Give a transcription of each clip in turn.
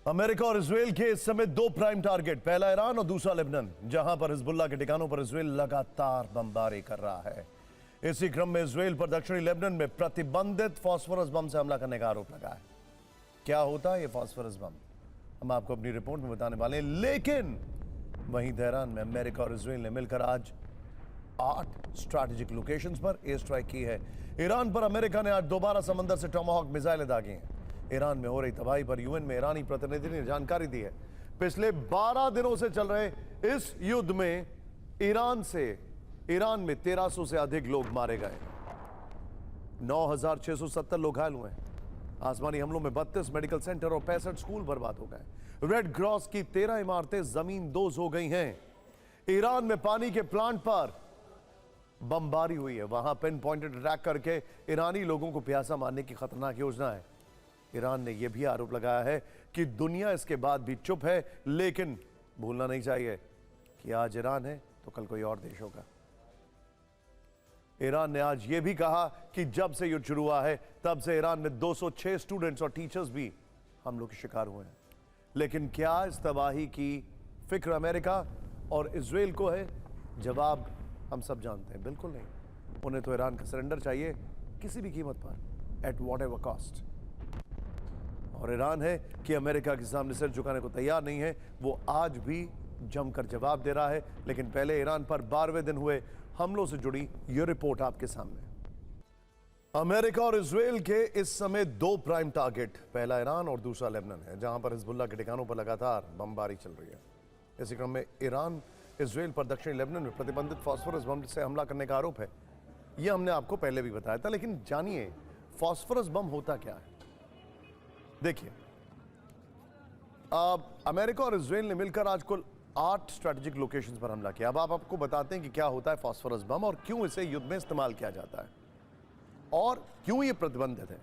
America और Israel के इस समय दो प्राइम टारगेट, पहला ईरान और दूसरा लेबनान, जहां पर हिजबुल्लाह के ठिकानों पर इजराइल लगातार बमबारी कर रहा है। इसी क्रम में इजराइल पर दक्षिणी लेबनान में प्रतिबंधित फास्फोरस बम से हमला करने का आरोप लगा है। क्या होता है ये फास्फोरस बम, हम आपको अपनी रिपोर्ट में बताने वाले हैं। लेकिन वहीं तेहरान में अमेरिका और इजराइल ने मिलकर आज 8 स्ट्रैटेजिक लोकेशंस पर एयर स्ट्राइक की है। ईरान पर अमेरिका ने आज दोबारा समंदर से टोमाहॉक मिसाइलें दागी हैं। ईरान में हो रही तबाही पर यूएन में ईरानी प्रतिनिधि ने जानकारी दी है। पिछले 12 दिनों से चल रहे इस युद्ध में ईरान में 1300 से अधिक लोग मारे गए, 9670 लोग घायल हुए हैं। आसमानी हमलों में 32 मेडिकल सेंटर और 65 स्कूल बर्बाद हो गए। रेड क्रॉस की 13 इमारतें जमीन दोज हो गई हैं। ईरान में पानी के प्लांट पर बमबारी हुई है। वहां पिन पॉइंटेड अटैक करके ईरानी लोगों को प्यासा मारने की खतरनाक योजना है। ईरान ने यह भी आरोप लगाया है कि दुनिया इसके बाद भी चुप है, लेकिन भूलना नहीं चाहिए कि आज ईरान है तो कल कोई और देश होगा। ईरान ने आज यह भी कहा कि जब से युद्ध शुरू हुआ है तब से ईरान में 206 स्टूडेंट्स और टीचर्स भी हमलों के शिकार हुए हैं। लेकिन क्या इस तबाही की फिक्र अमेरिका और इजराइल को है? जवाब हम सब जानते हैं, बिल्कुल नहीं। उन्हें तो ईरान का सरेंडर चाहिए किसी भी कीमत पर, एट वॉट एवर कॉस्ट। और ईरान है कि अमेरिका के सामने सिर झुकाने को तैयार नहीं है। वो आज भी जमकर जवाब दे रहा है। लेकिन पहले ईरान पर 12वें दिन हुए हमलों से जुड़ी यह रिपोर्ट आपके सामने। अमेरिका और इजराइल के इस समय दो प्राइम टारगेट, पहला ईरान और दूसरा लेबनान है, जहां पर हिजबुल्लाह के ठिकानों पर लगातार बमबारी चल रही है। इसी क्रम में ईरान इजराइल पर दक्षिणी लेबनान में प्रतिबंधित फास्फोरस बम से हमला करने का आरोप है। यह हमने आपको पहले भी बताया था। लेकिन जानिए फास्फोरस बम होता क्या है। देखिए, अमेरिका और इजराइल ने मिलकर आज कुल 8 स्ट्रैटेजिक लोकेशंस पर हमला किया। अब आपको बताते हैं कि क्या होता है फास्फोरस बम और क्यों इसे युद्ध में इस्तेमाल किया जाता है और क्यों यह प्रतिबंधित है।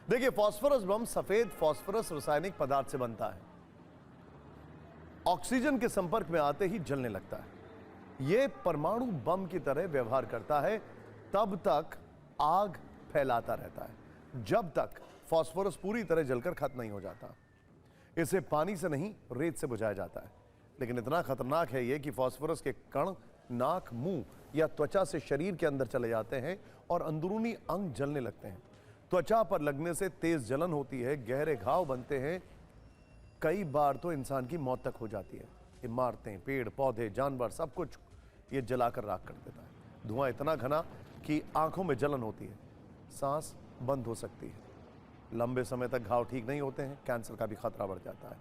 देखिए, फास्फोरस बम सफेद फास्फोरस रासायनिक पदार्थ से बनता है। ऑक्सीजन के संपर्क में आते ही जलने लगता है। यह परमाणु बम की तरह व्यवहार करता है, तब तक आग फैलाता रहता है जब तक फास्फोरस पूरी तरह जलकर खत्म नहीं हो जाता। इसे पानी से नहीं, रेत से बुझाया जाता है। लेकिन इतना खतरनाक है यह कि फास्फोरस के कण नाक, मुंह या त्वचा से शरीर के अंदर चले जाते हैं और अंदरूनी अंग जलने लगते हैं। त्वचा पर लगने से तेज जलन होती है, गहरे घाव बनते हैं, कई बार तो इंसान की मौत तक हो जाती है। इमारतें, पेड़ पौधे, जानवर, सब कुछ ये जलाकर राख कर देता है। धुआं इतना घना कि आंखों में जलन होती है, सांस बंद हो सकती है, लंबे समय तक घाव ठीक नहीं होते हैं, कैंसर का भी खतरा बढ़ जाता है।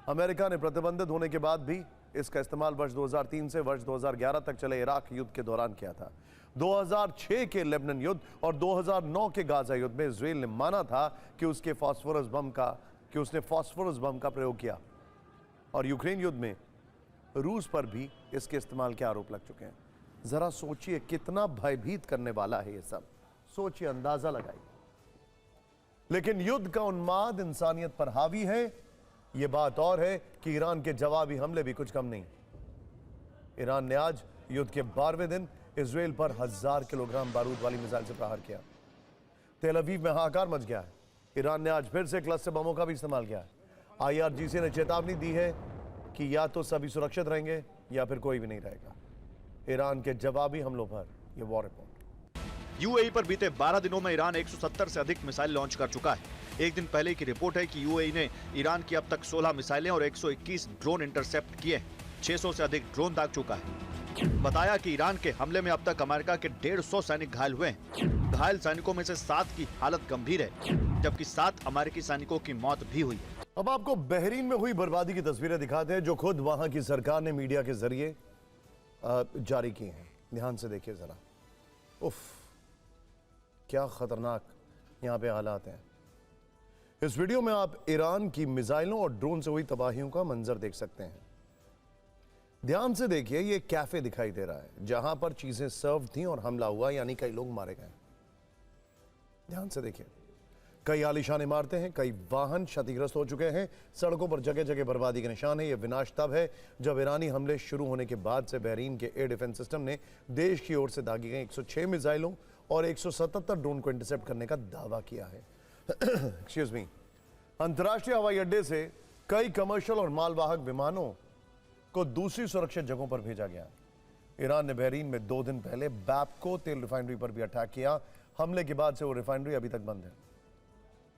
अमेरिका ने प्रतिबंधित होने के बाद भी इसका इस्तेमाल वर्ष 2003 से वर्ष 2011 तक चले इराक युद्ध के दौरान किया था। 2006 के लेबनान युद्ध और 2009 के गाजा युद्ध में इजराइल ने माना था कि उसने फास्फोरस बम का प्रयोग किया। और यूक्रेन युद्ध में रूस पर भी इसके इस्तेमाल के आरोप लग चुके हैं। जरा सोचिए कितना भयभीत करने वाला है ये सब, सोचिए, अंदाजा लगाइए। लेकिन युद्ध का उन्माद इंसानियत पर हावी है। यह बात और है कि ईरान के जवाबी हमले भी कुछ कम नहीं। ईरान ने आज युद्ध के 12वें दिन इजराइल पर 1000 किलोग्राम बारूद वाली मिसाइल से प्रहार किया। तेल अवीव में हाहाकार मच गया है। ईरान ने आज फिर से क्लस्टर बमों का भी इस्तेमाल किया है। IRGC ने चेतावनी दी है कि या तो सभी सुरक्षित रहेंगे या फिर कोई भी नहीं रहेगा। ईरान के जवाबी हमलों पर यह वॉर रिपोर्ट। यूएई पर बीते 12 दिनों में ईरान 170 से अधिक मिसाइल लॉन्च कर चुका है। एक दिन पहले की रिपोर्ट है कि यूएई ने ईरान की अब तक 16 मिसाइलें और 121 ड्रोन इंटरसेप्ट किए हैं। 600 से अधिक ड्रोन दाग चुका है। बताया कि ईरान के हमले में अब तक अमेरिका के 150 सैनिक घायल हुए हैं। घायल सैनिकों में से 7 की हालत गंभीर है, जबकि 7 अमेरिकी सैनिकों की मौत भी हुई है। अब आपको बहरीन में हुई बर्बादी की तस्वीरें दिखाते हैं, जो खुद वहां की सरकार ने मीडिया के जरिए जारी की हैं। ध्यान से देखिए जरा। उफ, क्या खतरनाक यहां पे हालात हैं। इस वीडियो में आप ईरान की मिसाइलों और ड्रोन से हुई तबाहियों का मंजर देख सकते हैं। ध्यान से देखिए, ये कैफे दिखाई दे रहा है जहां पर चीजें सर्व थी और हमला हुआ, यानी कई लोग मारे गए। ध्यान से देखिए, कई आलीशान इमारतें हैं, कई वाहन क्षतिग्रस्त हो चुके हैं, सड़कों पर जगह जगह बर्बादी के निशान है। यह विनाश तब है जब ईरानी हमले शुरू होने के बाद से बहरीन के एयर डिफेंस सिस्टम ने देश की ओर से दागी गई 106 मिसाइलों और 177 ड्रोन को इंटरसेप्ट करने का दावा किया है। Excuse me. अंतर्राष्ट्रीय हवाई अड्डे से कई कमर्शियल और मालवाहक विमानों को दूसरी सुरक्षित जगहों पर भेजा गया। ईरान ने बहरीन में 2 दिन पहले बैपको तेल रिफाइनरी पर भी अटैक किया। हमले के बाद से वो रिफाइनरी अभी तक बंद है।